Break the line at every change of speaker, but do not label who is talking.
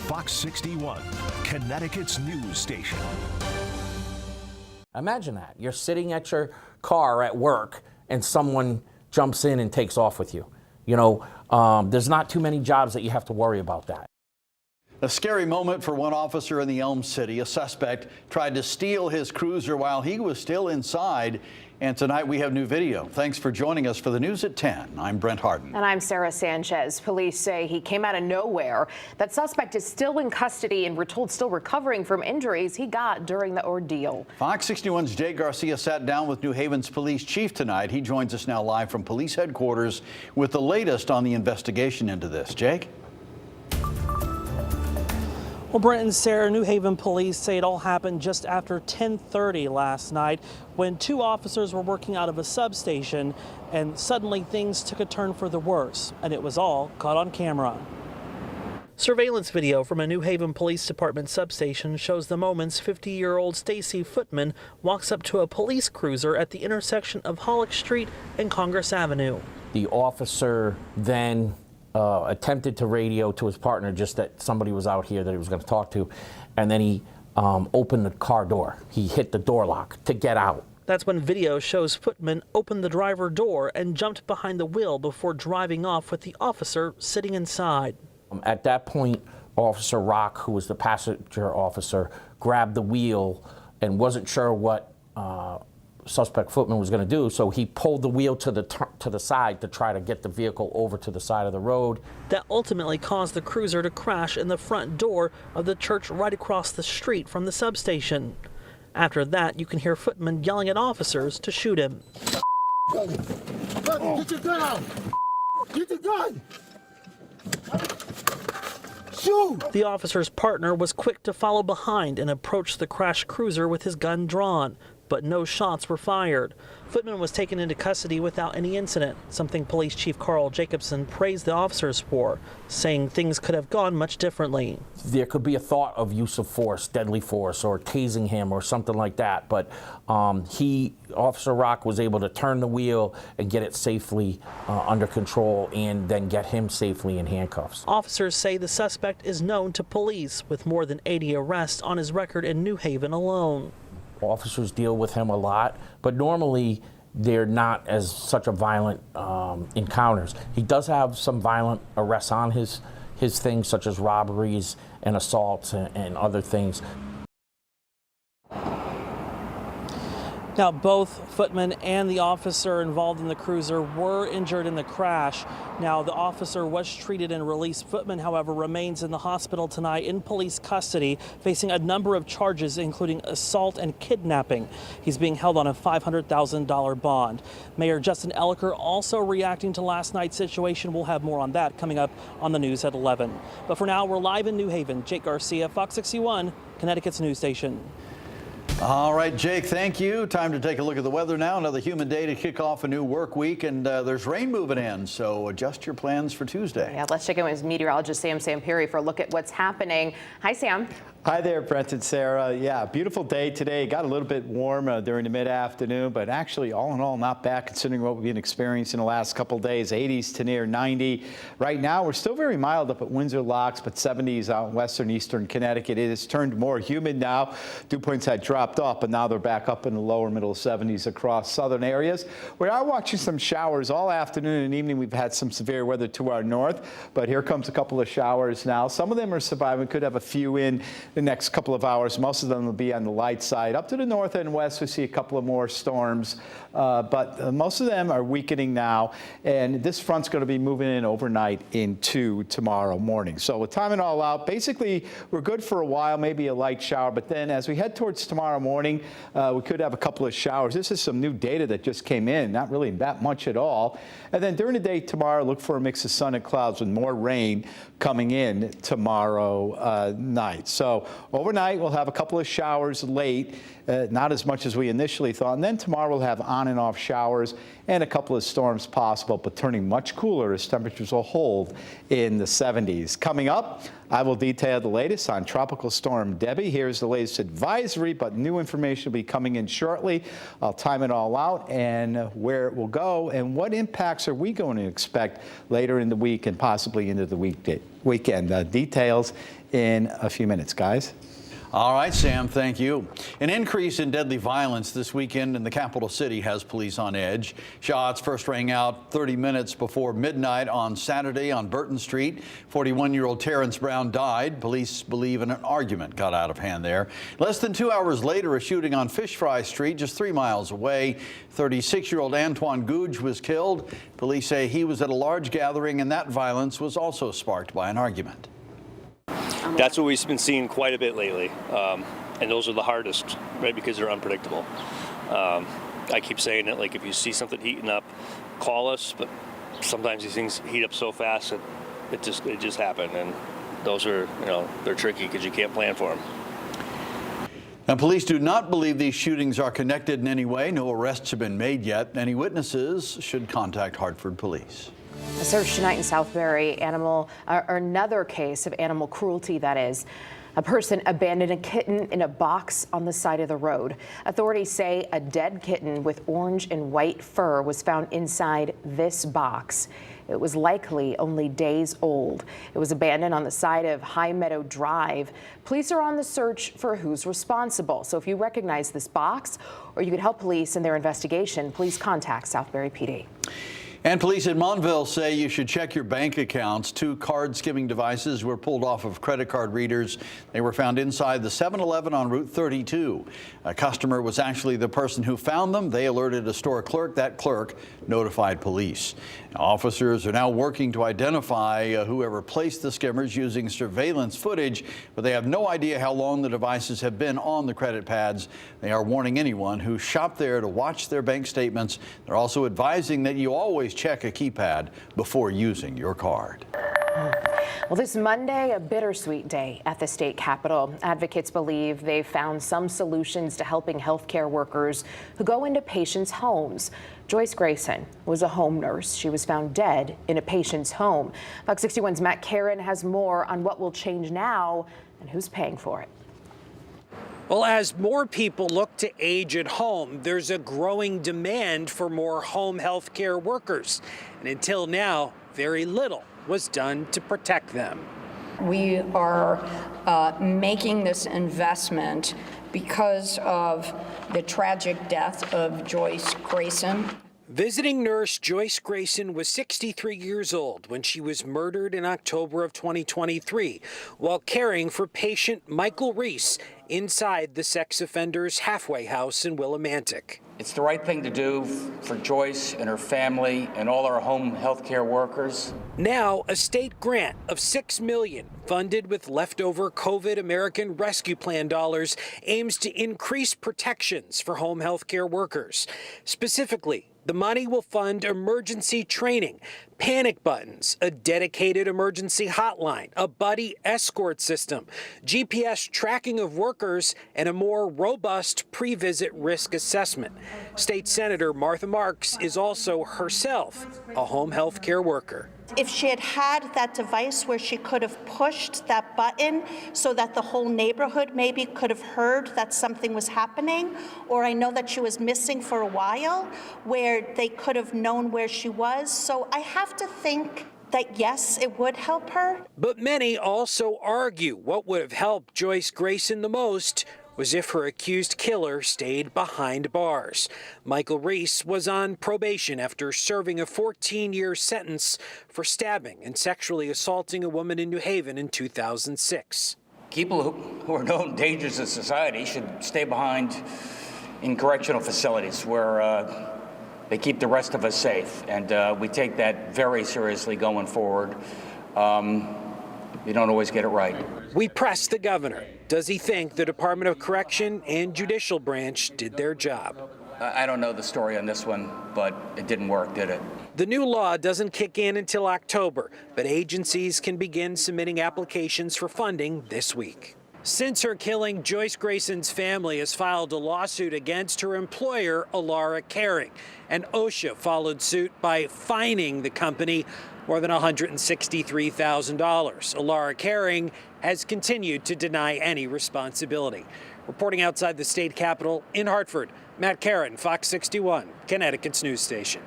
Fox 61, Connecticut's news station.
Imagine that. You're sitting at your car at work and someone jumps in and takes off with you. You know, there's not too many jobs that you have to worry about that.
A scary moment for one officer in the Elm City. A suspect tried to steal his cruiser while he was still inside. And tonight we have new video. Thanks for joining us for the news at 10. I'm Brent Harden.
And I'm Sarah Sanchez. Police say he came out of nowhere. That suspect is still in custody and we're told still recovering from injuries he got during the ordeal. Fox
61's Jake Garcia sat down with New Haven's police chief tonight. He joins us now live from police headquarters with the latest on the investigation into this. Jake?
Well, Brent and Sarah, New Haven police say it all happened just after 10:30 last night when two officers were working out of a substation and suddenly things took a turn for the worse, and it was all caught on camera. Surveillance video from a New Haven Police Department substation shows the moments 50-year-old Stacy Footman walks up to a police cruiser at the intersection of Hollick Street and Congress Avenue.
The officer then attempted to radio to his partner just that somebody was out here that he was going to talk to, and then he opened the car door. He hit the door lock to get out.
That's when video shows Footman opened the driver door and jumped behind the wheel before driving off with the officer sitting inside.
At that point, Officer Rock, who was the passenger officer, grabbed the wheel and wasn't sure what suspect Footman was going to do, so he pulled the wheel to the side to try to get the vehicle over to the side of the road.
That ultimately caused the cruiser to crash in the front door of the church right across the street from the substation. After that, you can hear Footman yelling at officers to shoot him.
Get your gun out! Get the gun! Shoot!
The officer's partner was quick to follow behind and approach the crashed cruiser with his gun drawn, but no shots were fired. Footman was taken into custody without any incident, something Police Chief Carl Jacobson praised the officers for, saying things could have gone much differently.
There could be a thought of use of force, deadly force, or tasing him or something like that, but Officer Rock was able to turn the wheel and get it safely under control and then get him safely in handcuffs.
Officers say the suspect is known to police, with more than 80 arrests on his record in New Haven alone.
Officers deal with him a lot, but normally they're not as such a violent encounters. He does have some violent arrests on his things, such as robberies and assaults and other things.
Now, both Footman and the officer involved in the cruiser were injured in the crash. Now, the officer was treated and released. Footman, however, remains in the hospital tonight in police custody, facing a number of charges, including assault and kidnapping. He's being held on a $500,000 bond. Mayor Justin Elicker also reacting to last night's situation. We'll have more on that coming up on the news at 11. But for now, we're live in New Haven. Jake Garcia, Fox 61, Connecticut's news station.
All right, Jake, thank you. Time to take a look at the weather now. Another humid day to kick off a new work week, and there's rain moving in, so adjust your plans for Tuesday.
Yeah, let's check in with meteorologist Sam Samperi for a look at what's happening. Hi, Sam.
Hi there, Brent and Sarah. Yeah, beautiful day today. Got a little bit warm during the mid-afternoon, but actually, all in all, not bad considering what we've been experiencing the last couple days. 80s to near 90. Right now, we're still very mild up at Windsor Locks, but 70s out in western eastern Connecticut. It has turned more humid now. Dew points had dropped off, but now they're back up in the lower middle 70s across southern areas. We are watching some showers all afternoon and evening. We've had some severe weather to our north, but here comes a couple of showers now. Some of them are surviving. We could have a few in the next couple of hours. Most of them will be on the light side. Up to the north and west, we see a couple of more storms, but most of them are weakening now, and this front's going to be moving in overnight into tomorrow morning. So with timing all out, basically we're good for a while, maybe a light shower, but then as we head towards tomorrow morning, we could have a couple of showers. This is some new data that just came in, not really that much at all. And then during the day tomorrow, look for a mix of sun and clouds with more rain coming in tomorrow night. So overnight, we'll have a couple of showers late, not as much as we initially thought. And then tomorrow we'll have on and off showers and a couple of storms possible, but turning much cooler as temperatures will hold in the 70s. Coming up, I will detail the latest on Tropical Storm Debbie. Here's the latest advisory, but new information will be coming in shortly. I'll time it all out and where it will go and what impacts are we going to expect later in the week and possibly into the weekend. Details in a few minutes, guys.
All right, Sam, thank you. An increase in deadly violence this weekend in the capital city has police on edge. Shots first rang out 30 minutes before midnight on Saturday on Burton Street. 41-year-old Terrence Brown died. Police believe an argument got out of hand there. Less than 2 hours later, a shooting on Fish Fry Street, just 3 miles away. 36-year-old Antoine Gouge was killed. Police say he was at a large gathering, and that violence was also sparked by an argument.
That's what we've been seeing quite a bit lately, and those are the hardest, right, because they're unpredictable. I keep saying it, like if you see something heating up, call us, but sometimes these things heat up so fast that it just happened, and those are, they're tricky because you can't plan for them.
And police do not believe these shootings are connected in any way. No arrests have been made yet. Any witnesses should contact Hartford police.
A search tonight in Southbury, another case of animal cruelty, that is. A person abandoned a kitten in a box on the side of the road. Authorities say a dead kitten with orange and white fur was found inside this box. It was likely only days old. It was abandoned on the side of High Meadow Drive. Police are on the search for who's responsible. So if you recognize this box or you could help police in their investigation, please contact Southbury PD.
And police in Montville say you should check your bank accounts. 2 card skimming devices were pulled off of credit card readers. They were found inside the 7-Eleven on Route 32. A customer was actually the person who found them. They alerted a store clerk. That clerk notified police. Officers are now working to identify whoever placed the skimmers using surveillance footage, but they have no idea how long the devices have been on the credit pads. They are warning anyone who shopped there to watch their bank statements. They're also advising that you always check a keypad before using your card.
Well, this Monday, a bittersweet day at the state capitol. Advocates believe they've found some solutions to helping healthcare workers who go into patients' homes. Joyce Grayson was a home nurse. She was found dead in a patient's home. Fox 61's Matt Karen has more on what will change now and who's paying for it.
Well, as more people look to age at home, there's a growing demand for more home health care workers. And until now, very little was done to protect them.
We are making this investment because of the tragic death of Joyce Grayson.
Visiting nurse Joyce Grayson was 63 years old when she was murdered in October of 2023 while caring for patient Michael Reese inside the sex offender's halfway house in Willimantic.
It's the right thing to do for Joyce and her family and all our home health care workers.
Now, a state grant of $6 million funded with leftover COVID American Rescue Plan dollars aims to increase protections for home health care workers. Specifically, the money will fund emergency training, panic buttons, a dedicated emergency hotline, a buddy escort system, GPS tracking of workers, and a more robust pre-visit risk assessment. State Senator Martha Marks is also herself a home health care worker.
If she had had that device where she could have pushed that button so that the whole neighborhood maybe could have heard that something was happening, or I know that she was missing for a while, where they could have known where she was. So I have to think that, yes, it would help her.
But many also argue what would have helped Joyce Grayson the most was if her accused killer stayed behind bars. Michael Reese was on probation after serving a 14-year sentence for stabbing and sexually assaulting a woman in New Haven in 2006.
People who are known dangers to society should stay behind in correctional facilities where they keep the rest of us safe. And we take that very seriously going forward. You don't always get it right.
We pressed the governor. Does he think the Department of Correction and Judicial Branch did their job?
I don't know the story on this one, but it didn't work, did it?
The new law doesn't kick in until October, but agencies can begin submitting applications for funding this week. Since her killing, Joyce Grayson's family has filed a lawsuit against her employer, Alara Caring, and OSHA followed suit by fining the company more than $163,000. Alara Caring has continued to deny any responsibility. Reporting outside the state capitol in Hartford, Matt Caron, Fox 61, Connecticut's news station.